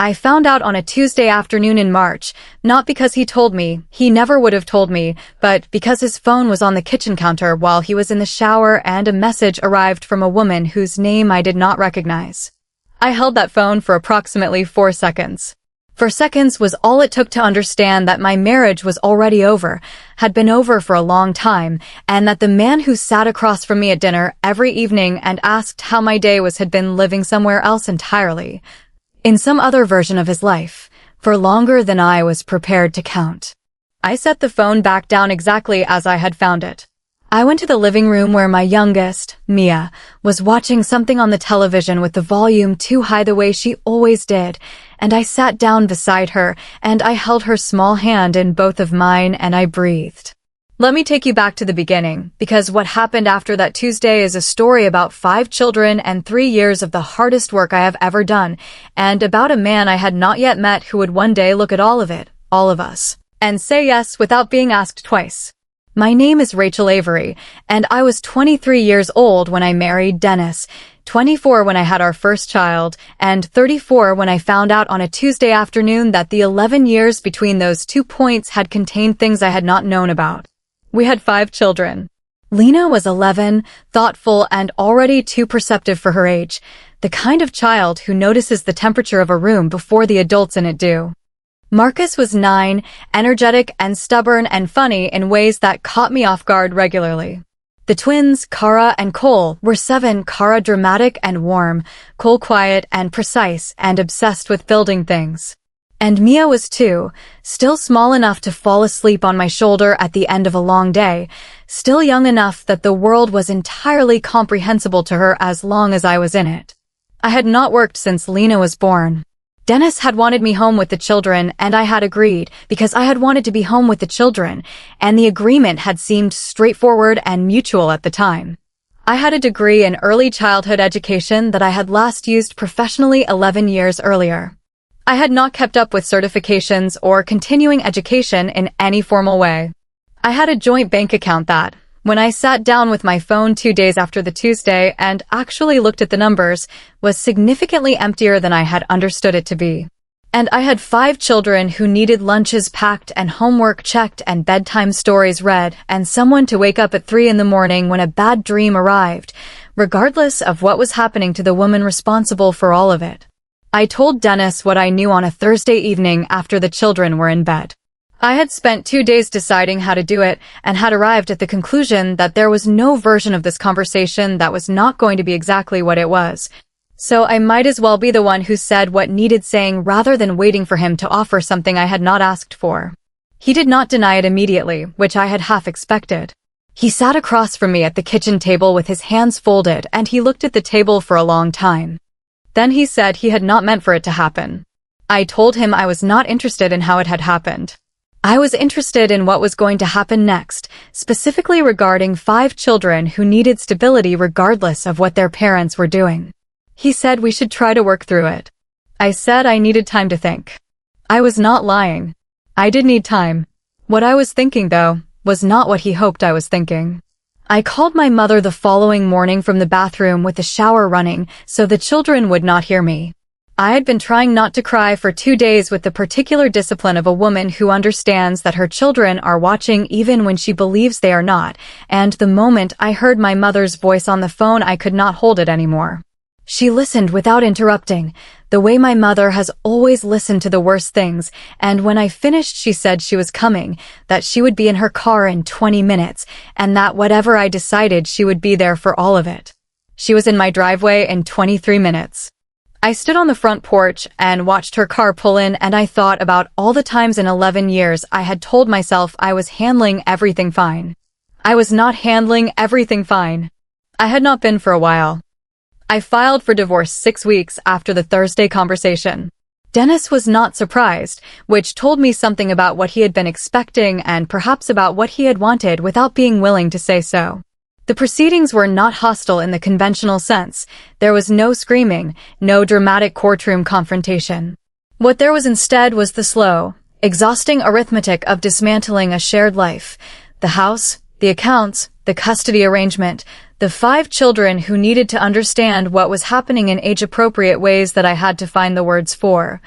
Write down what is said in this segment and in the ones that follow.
I found out on a Tuesday afternoon in March, not because he told me, he never would have told me, but because his phone was on the kitchen counter while he was in the shower and a message arrived from a woman whose name I did not recognize. I held that phone for approximately 4 seconds. 4 seconds was all it took to understand that my marriage was already over, had been over for a long time, and that the man who sat across from me at dinner every evening and asked how my day was had been living somewhere else entirely, in some other version of his life, for longer than I was prepared to count. I set the phone back down exactly as I had found it. I went to the living room where my youngest, Mia, was watching something on the television with the volume too high the way she always did, and I sat down beside her, and I held her small hand in both of mine, and I breathed. Let me take you back to the beginning, because what happened after that Tuesday is a story about 5 children and 3 years of the hardest work I have ever done, and about a man I had not yet met who would one day look at all of it, all of us, and say yes without being asked twice. My name is Rachel Avery, and I was 23 years old when I married Dennis, 24 when I had our first child, and 34 when I found out on a Tuesday afternoon that the 11 years between those 2 points had contained things I had not known about. We had 5 children. Lena was 11, thoughtful, and already too perceptive for her age, the kind of child who notices the temperature of a room before the adults in it do. Marcus was 9, energetic and stubborn and funny in ways that caught me off guard regularly. The twins, Kara and Cole, were 7, Kara dramatic and warm, Cole quiet and precise and obsessed with building things. And Mia was 2, still small enough to fall asleep on my shoulder at the end of a long day, still young enough that the world was entirely comprehensible to her as long as I was in it. I had not worked since Lena was born. Dennis had wanted me home with the children, and I had agreed, because I had wanted to be home with the children, and the agreement had seemed straightforward and mutual at the time. I had a degree in early childhood education that I had last used professionally 11 years earlier. I had not kept up with certifications or continuing education in any formal way. I had a joint bank account that, when I sat down with my phone 2 days after the Tuesday and actually looked at the numbers, was significantly emptier than I had understood it to be. And I had 5 children who needed lunches packed and homework checked and bedtime stories read and someone to wake up at 3 in the morning when a bad dream arrived, regardless of what was happening to the woman responsible for all of it. I told Dennis what I knew on a Thursday evening after the children were in bed. I had spent 2 days deciding how to do it and had arrived at the conclusion that there was no version of this conversation that was not going to be exactly what it was. So I might as well be the one who said what needed saying rather than waiting for him to offer something I had not asked for. He did not deny it immediately, which I had half expected. He sat across from me at the kitchen table with his hands folded, and he looked at the table for a long time. Then he said he had not meant for it to happen. I told him I was not interested in how it had happened. I was interested in what was going to happen next, specifically regarding 5 children who needed stability regardless of what their parents were doing. He said we should try to work through it. I said I needed time to think. I was not lying. I did need time. What I was thinking, though, was not what he hoped I was thinking. I called my mother the following morning from the bathroom with the shower running so the children would not hear me. I had been trying not to cry for 2 days with the particular discipline of a woman who understands that her children are watching even when she believes they are not, and the moment I heard my mother's voice on the phone I could not hold it anymore. She listened without interrupting, the way my mother has always listened to the worst things, and when I finished she said she was coming, that she would be in her car in 20 minutes, and that whatever I decided she would be there for all of it. She was in my driveway in 23 minutes. I stood on the front porch and watched her car pull in, and I thought about all the times in 11 years I had told myself I was handling everything fine. I was not handling everything fine. I had not been for a while. I filed for divorce 6 weeks after the Thursday conversation. Dennis was not surprised, which told me something about what he had been expecting and perhaps about what he had wanted without being willing to say so. The proceedings were not hostile in the conventional sense. There was no screaming, no dramatic courtroom confrontation. What there was instead was the slow, exhausting arithmetic of dismantling a shared life. The house, the accounts, the custody arrangement, the 5 children who needed to understand what was happening in age-appropriate ways that I had to find the words for.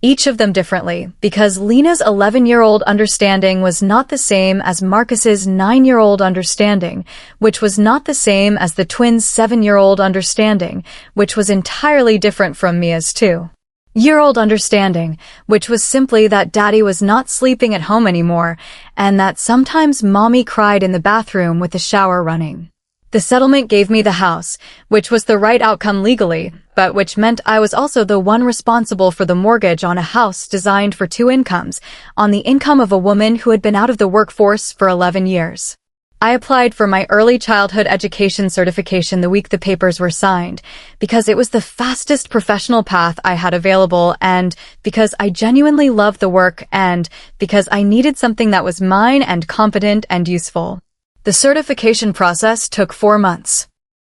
each of them differently, because Lena's 11-year-old understanding was not the same as Marcus's 9-year-old understanding, which was not the same as the twins' 7-year-old understanding, which was entirely different from Mia's 2-year-old understanding, which was simply that Daddy was not sleeping at home anymore, and that sometimes Mommy cried in the bathroom with the shower running. The settlement gave me the house, which was the right outcome legally, but which meant I was also the one responsible for the mortgage on a house designed for 2 incomes, on the income of a woman who had been out of the workforce for 11 years. I applied for my early childhood education certification the week the papers were signed, because it was the fastest professional path I had available, and because I genuinely loved the work, and because I needed something that was mine and competent and useful. The certification process took 4 months.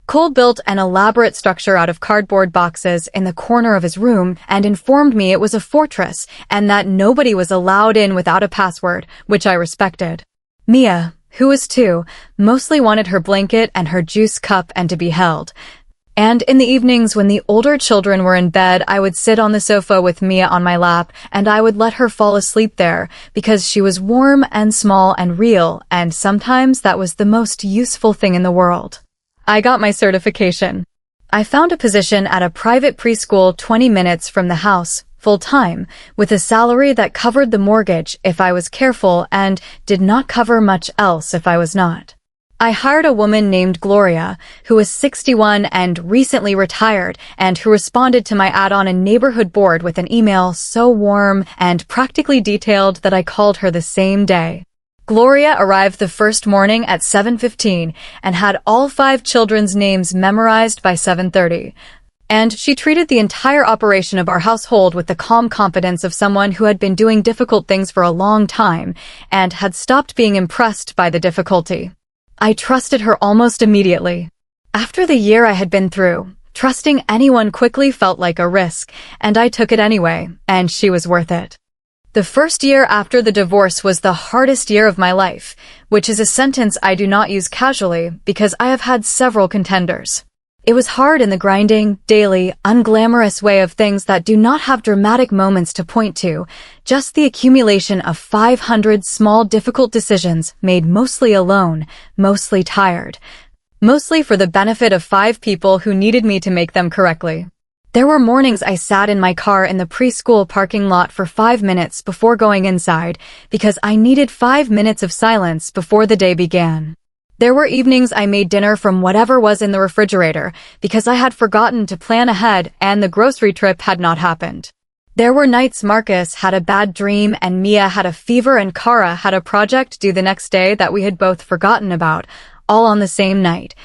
Cole built an elaborate structure out of cardboard boxes in the corner of his room and informed me it was a fortress and that nobody was allowed in without a password, which I respected. Mia, who was 2, mostly wanted her blanket and her juice cup and to be held. And in the evenings when the older children were in bed, I would sit on the sofa with Mia on my lap, and I would let her fall asleep there, because she was warm and small and real, and sometimes that was the most useful thing in the world. I got my certification. I found a position at a private preschool 20 minutes from the house, full-time, with a salary that covered the mortgage if I was careful and did not cover much else if I was not. I hired a woman named Gloria, who was 61 and recently retired, and who responded to my ad on a neighborhood board with an email so warm and practically detailed that I called her the same day. Gloria arrived the first morning at 7:15 and had all 5 children's names memorized by 7:30. And she treated the entire operation of our household with the calm confidence of someone who had been doing difficult things for a long time and had stopped being impressed by the difficulty. I trusted her almost immediately. After the year I had been through, trusting anyone quickly felt like a risk, and I took it anyway, and she was worth it. The first year after the divorce was the hardest year of my life, which is a sentence I do not use casually because I have had several contenders. It was hard in the grinding, daily, unglamorous way of things that do not have dramatic moments to point to, just the accumulation of 500 small difficult decisions made mostly alone, mostly tired, mostly for the benefit of 5 people who needed me to make them correctly. There were mornings I sat in my car in the preschool parking lot for 5 minutes before going inside because I needed 5 minutes of silence before the day began. There were evenings I made dinner from whatever was in the refrigerator because I had forgotten to plan ahead and the grocery trip had not happened. There were nights Marcus had a bad dream and Mia had a fever and Kara had a project due the next day that we had both forgotten about, all on the same night.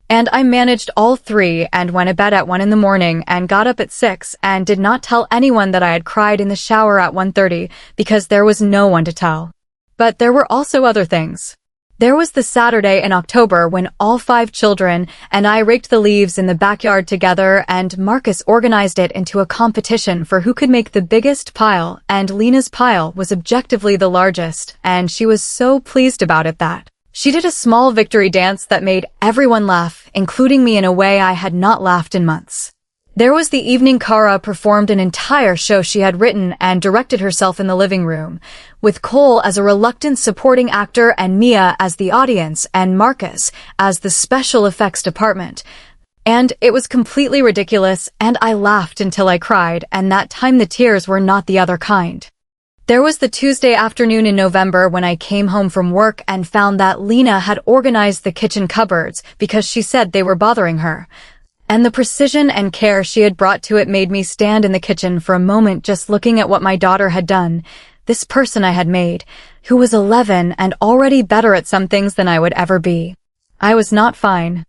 And I managed all 3 and went to bed at 1 in the morning and got up at 6 and did not tell anyone that I had cried in the shower at 1:30 because there was no one to tell. But there were also other things. There was the Saturday in October when all 5 children and I raked the leaves in the backyard together and Marcus organized it into a competition for who could make the biggest pile, and Lena's pile was objectively the largest, and she was so pleased about it that she did a small victory dance that made everyone laugh, including me in a way I had not laughed in months. There was the evening Kara performed an entire show she had written and directed herself in the living room, with Cole as a reluctant supporting actor and Mia as the audience and Marcus as the special effects department. And it was completely ridiculous, and I laughed until I cried, and that time the tears were not the other kind. There was the Tuesday afternoon in November when I came home from work and found that Lena had organized the kitchen cupboards because she said they were bothering her. And the precision and care she had brought to it made me stand in the kitchen for a moment just looking at what my daughter had done, this person I had made, who was 11 and already better at some things than I would ever be. I was not fine.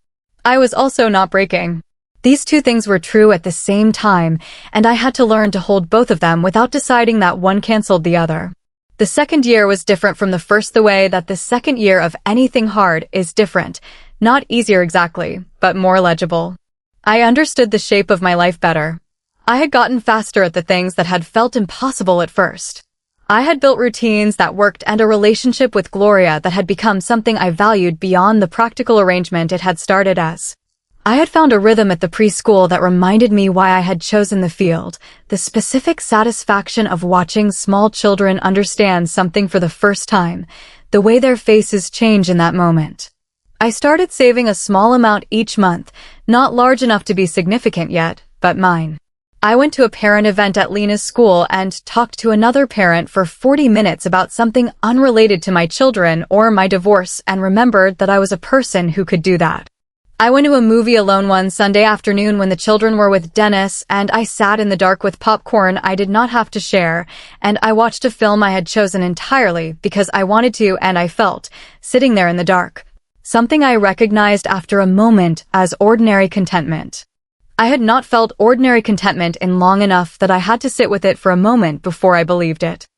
I was also not breaking. These 2 things were true at the same time, and I had to learn to hold both of them without deciding that one canceled the other. The second year was different from the first the way that the second year of anything hard is different, not easier exactly, but more legible. I understood the shape of my life better. I had gotten faster at the things that had felt impossible at first. I had built routines that worked and a relationship with Gloria that had become something I valued beyond the practical arrangement it had started as. I had found a rhythm at the preschool that reminded me why I had chosen the field, the specific satisfaction of watching small children understand something for the first time, the way their faces change in that moment. I started saving a small amount each month, not large enough to be significant yet, but mine. I went to a parent event at Lena's school and talked to another parent for 40 minutes about something unrelated to my children or my divorce and remembered that I was a person who could do that. I went to a movie alone one Sunday afternoon when the children were with Dennis, and I sat in the dark with popcorn I did not have to share, and I watched a film I had chosen entirely because I wanted to and I felt, sitting there in the dark. Something I recognized after a moment as ordinary contentment. I had not felt ordinary contentment in long enough that I had to sit with it for a moment before I believed it.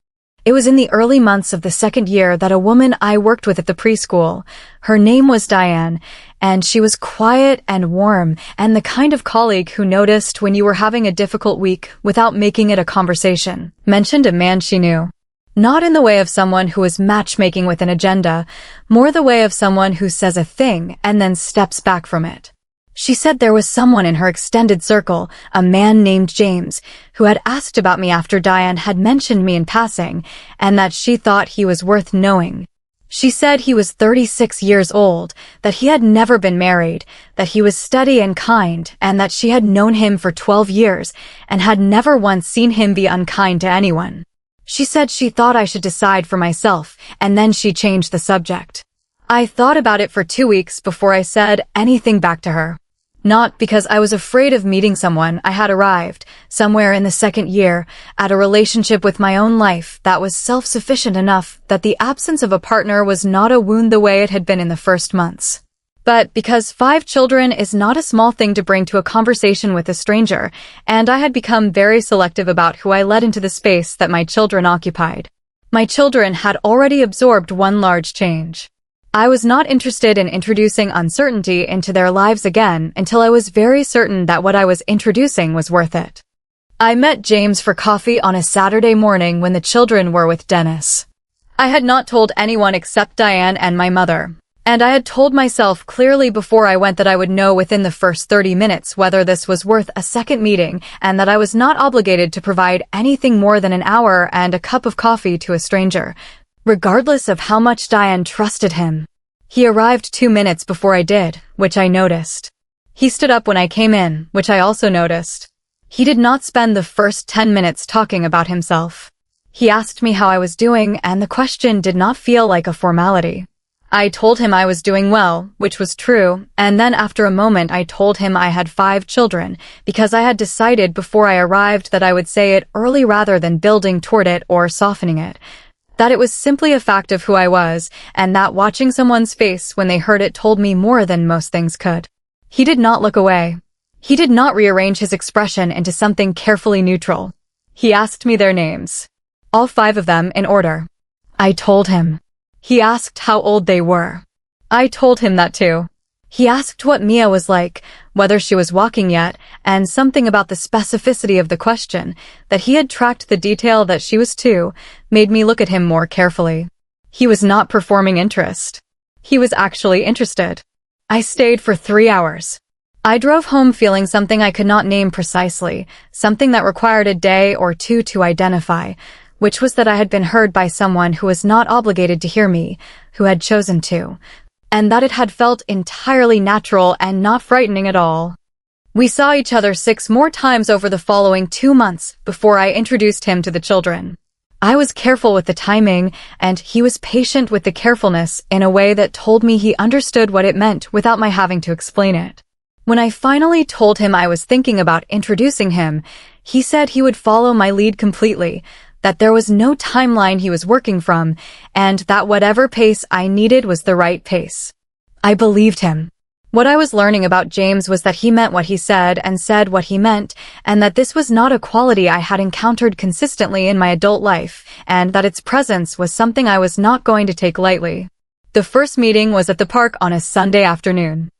It was in the early months of the second year that a woman I worked with at the preschool, her name was Diane, and she was quiet and warm and the kind of colleague who noticed when you were having a difficult week without making it a conversation, mentioned a man she knew. Not in the way of someone who is matchmaking with an agenda, more the way of someone who says a thing and then steps back from it. She said there was someone in her extended circle, a man named James, who had asked about me after Diane had mentioned me in passing, and that she thought he was worth knowing. She said he was 36 years old, that he had never been married, that he was steady and kind, and that she had known him for 12 years and had never once seen him be unkind to anyone. She said she thought I should decide for myself, and then she changed the subject. I thought about it for 2 weeks before I said anything back to her. Not because I was afraid of meeting someone. I had arrived, somewhere in the second year, at a relationship with my own life that was self-sufficient enough that the absence of a partner was not a wound the way it had been in the first months. But because 5 children is not a small thing to bring to a conversation with a stranger, and I had become very selective about who I let into the space that my children occupied. My children had already absorbed one large change. I was not interested in introducing uncertainty into their lives again until I was very certain that what I was introducing was worth it. I met James for coffee on a Saturday morning when the children were with Dennis. I had not told anyone except Diane and my mother, and I had told myself clearly before I went that I would know within the first 30 minutes whether this was worth a second meeting and that I was not obligated to provide anything more than an hour and a cup of coffee to a stranger, regardless of how much Diane trusted him. He arrived 2 minutes before I did, which I noticed. He stood up when I came in, which I also noticed. He did not spend the first 10 minutes talking about himself. He asked me how I was doing, and the question did not feel like a formality. I told him I was doing well, which was true, and then after a moment I told him I had 5 children, because I had decided before I arrived that I would say it early rather than building toward it or softening it. That it was simply a fact of who I was, and that watching someone's face when they heard it told me more than most things could. He did not look away. He did not rearrange his expression into something carefully neutral. He asked me their names. All 5 of them in order. I told him. He asked how old they were. I told him that too. He asked what Mia was like, whether she was walking yet, and something about the specificity of the question, that he had tracked the detail that she was 2, made me look at him more carefully. He was not performing interest. He was actually interested. I stayed for 3 hours. I drove home feeling something I could not name precisely, something that required a day or 2 to identify, which was that I had been heard by someone who was not obligated to hear me, who had chosen to, and that it had felt entirely natural and not frightening at all. We saw each other 6 more times over the following 2 months before I introduced him to the children. I was careful with the timing, and he was patient with the carefulness in a way that told me he understood what it meant without my having to explain it. When I finally told him I was thinking about introducing him, he said he would follow my lead completely, that there was no timeline he was working from, and that whatever pace I needed was the right pace. I believed him. What I was learning about James was that he meant what he said and said what he meant, and that this was not a quality I had encountered consistently in my adult life, and that its presence was something I was not going to take lightly. The first meeting was at the park on a Sunday afternoon.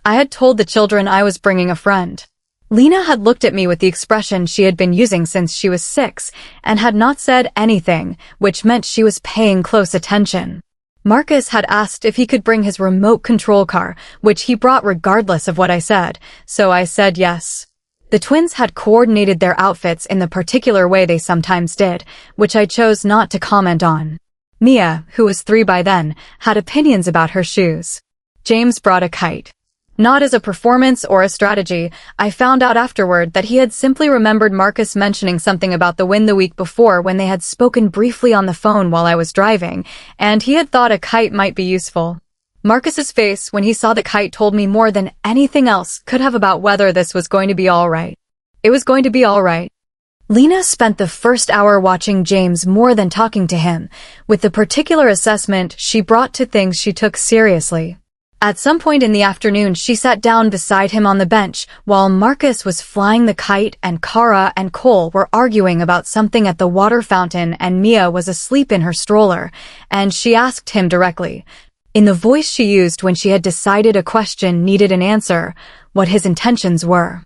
I had told the children I was bringing a friend. Lena had looked at me with the expression she had been using since she was 6 and had not said anything, which meant she was paying close attention. Marcus had asked if he could bring his remote control car, which he brought regardless of what I said, so I said yes. The twins had coordinated their outfits in the particular way they sometimes did, which I chose not to comment on. Mia, who was 3 by then, had opinions about her shoes. James brought a kite. Not as a performance or a strategy, I found out afterward that he had simply remembered Marcus mentioning something about the wind the week before when they had spoken briefly on the phone while I was driving, and he had thought a kite might be useful. Marcus's face when he saw the kite told me more than anything else could have about whether this was going to be all right. It was going to be all right. Lena spent the first hour watching James more than talking to him, with the particular assessment she brought to things she took seriously. At some point in the afternoon, she sat down beside him on the bench while Marcus was flying the kite and Kara and Cole were arguing about something at the water fountain and Mia was asleep in her stroller, and she asked him directly, in the voice she used when she had decided a question needed an answer, what his intentions were.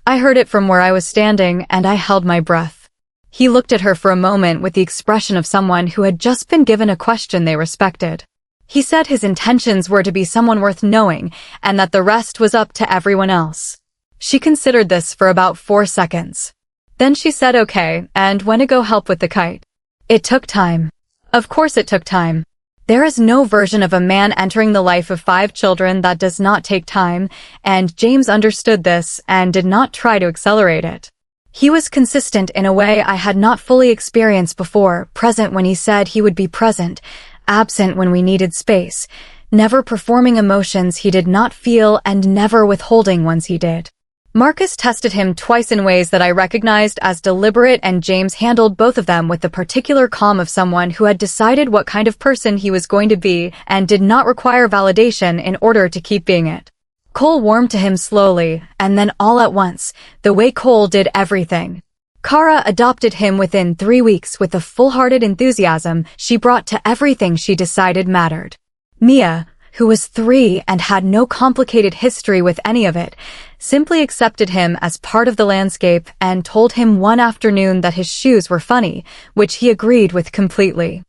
I heard it from where I was standing and I held my breath. He looked at her for a moment with the expression of someone who had just been given a question they respected. He said his intentions were to be someone worth knowing and that the rest was up to everyone else. She considered this for about 4 seconds. Then she said okay and went to go help with the kite. It took time. Of course it took time. There is no version of a man entering the life of 5 children that does not take time, and James understood this and did not try to accelerate it. He was consistent in a way I had not fully experienced before, present when he said he would be present, absent when we needed space, never performing emotions he did not feel and never withholding ones he did. Marcus tested him twice in ways that I recognized as deliberate, and James handled both of them with the particular calm of someone who had decided what kind of person he was going to be and did not require validation in order to keep being it. Cole warmed to him slowly, and then all at once, the way Cole did everything. Kara adopted him within 3 weeks with the full-hearted enthusiasm she brought to everything she decided mattered. Mia, who was 3 and had no complicated history with any of it, simply accepted him as part of the landscape and told him one afternoon that his shoes were funny, which he agreed with completely.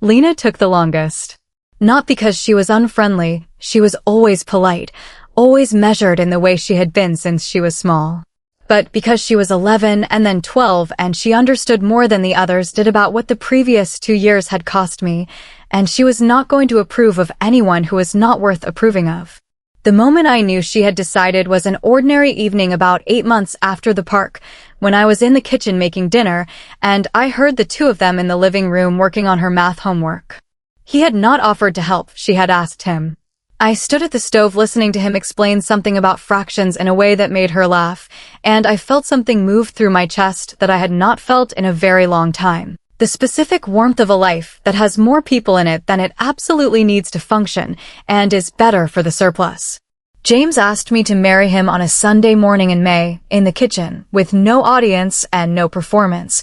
Lena took the longest. Not because she was unfriendly, she was always polite, always measured in the way she had been since she was small. But because she was 11 and then 12 and she understood more than the others did about what the previous 2 years had cost me, and she was not going to approve of anyone who was not worth approving of. The moment I knew she had decided was an ordinary evening about 8 months after the park, when I was in the kitchen making dinner, and I heard the 2 of them in the living room working on her math homework. He had not offered to help, she had asked him. I stood at the stove listening to him explain something about fractions in a way that made her laugh, and I felt something move through my chest that I had not felt in a very long time. The specific warmth of a life that has more people in it than it absolutely needs to function, and is better for the surplus. James asked me to marry him on a Sunday morning in May, in the kitchen, with no audience and no performance.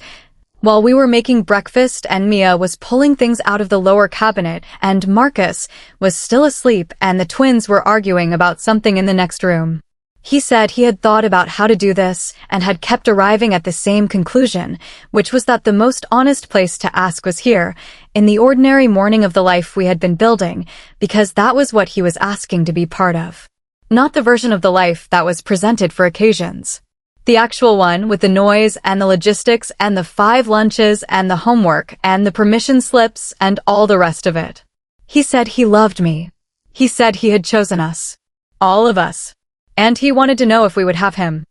While we were making breakfast and Mia was pulling things out of the lower cabinet and Marcus was still asleep and the twins were arguing about something in the next room. He said he had thought about how to do this and had kept arriving at the same conclusion, which was that the most honest place to ask was here, in the ordinary morning of the life we had been building, because that was what he was asking to be part of. Not the version of the life that was presented for occasions. The actual one with the noise and the logistics and the 5 lunches and the homework and the permission slips and all the rest of it. He said he loved me. He said he had chosen us. All of us. And he wanted to know if we would have him.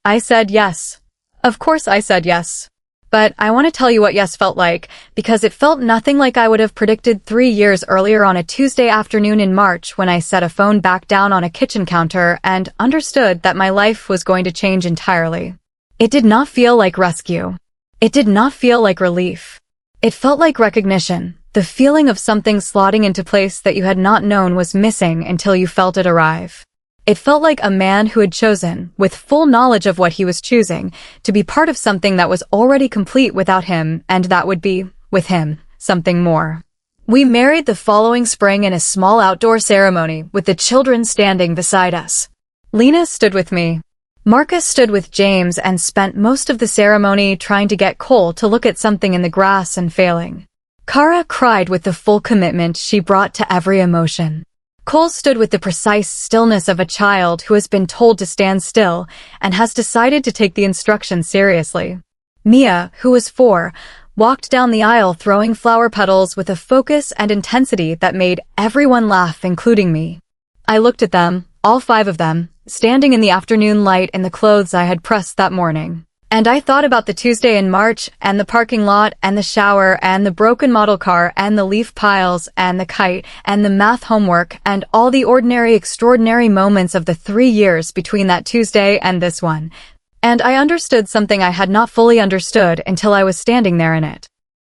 I said yes. Of course I said yes. But I want to tell you what yes felt like, because it felt nothing like I would have predicted 3 years earlier on a Tuesday afternoon in March when I set a phone back down on a kitchen counter and understood that my life was going to change entirely. It did not feel like rescue. It did not feel like relief. It felt like recognition, the feeling of something slotting into place that you had not known was missing until you felt it arrive. It felt like a man who had chosen, with full knowledge of what he was choosing, to be part of something that was already complete without him, and that would be, with him, something more. We married the following spring in a small outdoor ceremony, with the children standing beside us. Lena stood with me. Marcus stood with James and spent most of the ceremony trying to get Cole to look at something in the grass and failing. Kara cried with the full commitment she brought to every emotion. Cole stood with the precise stillness of a child who has been told to stand still and has decided to take the instructions seriously. Mia, who was 4, walked down the aisle throwing flower petals with a focus and intensity that made everyone laugh, including me. I looked at them, all 5 of them, standing in the afternoon light in the clothes I had pressed that morning. And I thought about the Tuesday in March, and the parking lot, and the shower, and the broken model car, and the leaf piles, and the kite, and the math homework, and all the ordinary, extraordinary moments of the 3 years between that Tuesday and this one. And I understood something I had not fully understood until I was standing there in it.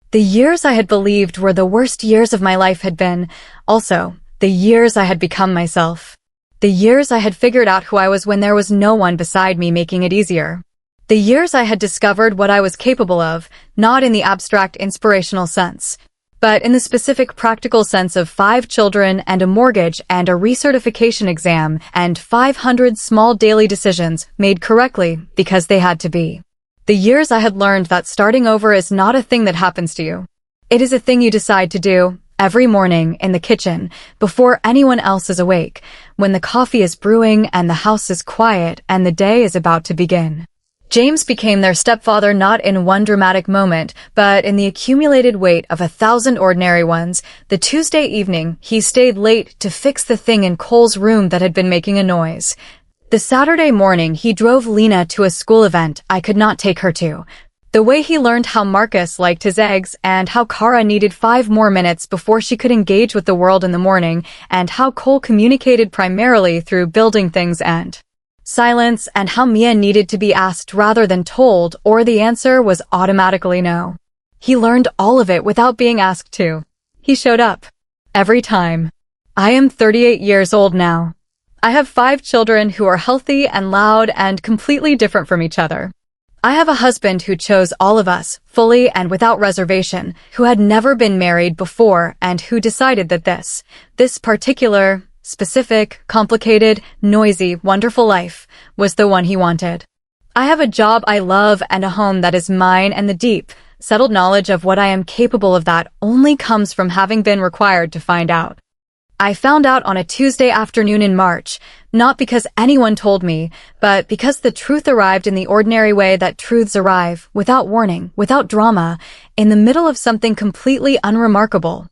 The years I had believed were the worst years of my life had been, also, the years I had become myself. The years I had figured out who I was when there was no one beside me making it easier. The years I had discovered what I was capable of, not in the abstract inspirational sense, but in the specific practical sense of 5 children and a mortgage and a recertification exam and 500 small daily decisions made correctly because they had to be. The years I had learned that starting over is not a thing that happens to you. It is a thing you decide to do every morning in the kitchen before anyone else is awake, when the coffee is brewing and the house is quiet and the day is about to begin. James became their stepfather not in one dramatic moment, but in the accumulated weight of 1,000 ordinary ones. The Tuesday evening, he stayed late to fix the thing in Cole's room that had been making a noise. The Saturday morning, he drove Lena to a school event I could not take her to. The way he learned how Marcus liked his eggs, and how Kara needed 5 more minutes before she could engage with the world in the morning, and how Cole communicated primarily through building things and silence, and how Mia needed to be asked rather than told, or the answer was automatically no. He learned all of it without being asked to. He showed up. Every time. I am 38 years old now. I have 5 children who are healthy and loud and completely different from each other. I have a husband who chose all of us, fully and without reservation, who had never been married before and who decided that this particular, specific, complicated, noisy, wonderful life was the one he wanted. I have a job I love and a home that is mine, and the deep, settled knowledge of what I am capable of that only comes from having been required to find out. I found out on a Tuesday afternoon in March, not because anyone told me, but because the truth arrived in the ordinary way that truths arrive, without warning, without drama, in the middle of something completely unremarkable.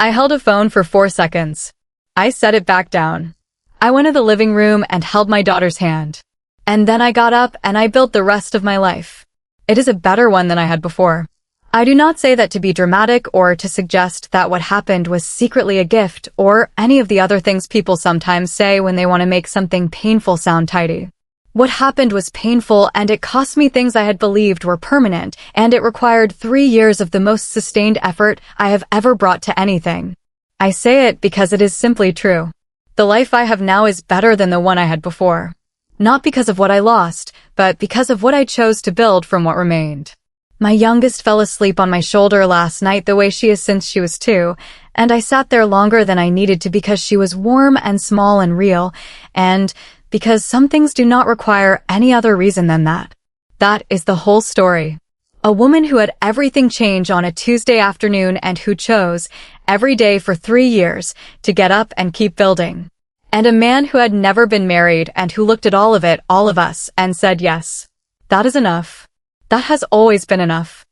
I held a phone for 4 seconds. I set it back down. I went to the living room and held my daughter's hand. And then I got up and I built the rest of my life. It is a better one than I had before. I do not say that to be dramatic or to suggest that what happened was secretly a gift or any of the other things people sometimes say when they want to make something painful sound tidy. What happened was painful, and it cost me things I had believed were permanent, and it required 3 years of the most sustained effort I have ever brought to anything. I say it because it is simply true. The life I have now is better than the one I had before. Not because of what I lost, but because of what I chose to build from what remained. My youngest fell asleep on my shoulder last night the way she has since she was 2, and I sat there longer than I needed to because she was warm and small and real, and because some things do not require any other reason than that. That is the whole story. A woman who had everything change on a Tuesday afternoon and who chose, every day for 3 years, to get up and keep building. And a man who had never been married and who looked at all of it, all of us, and said yes. That is enough. That has always been enough.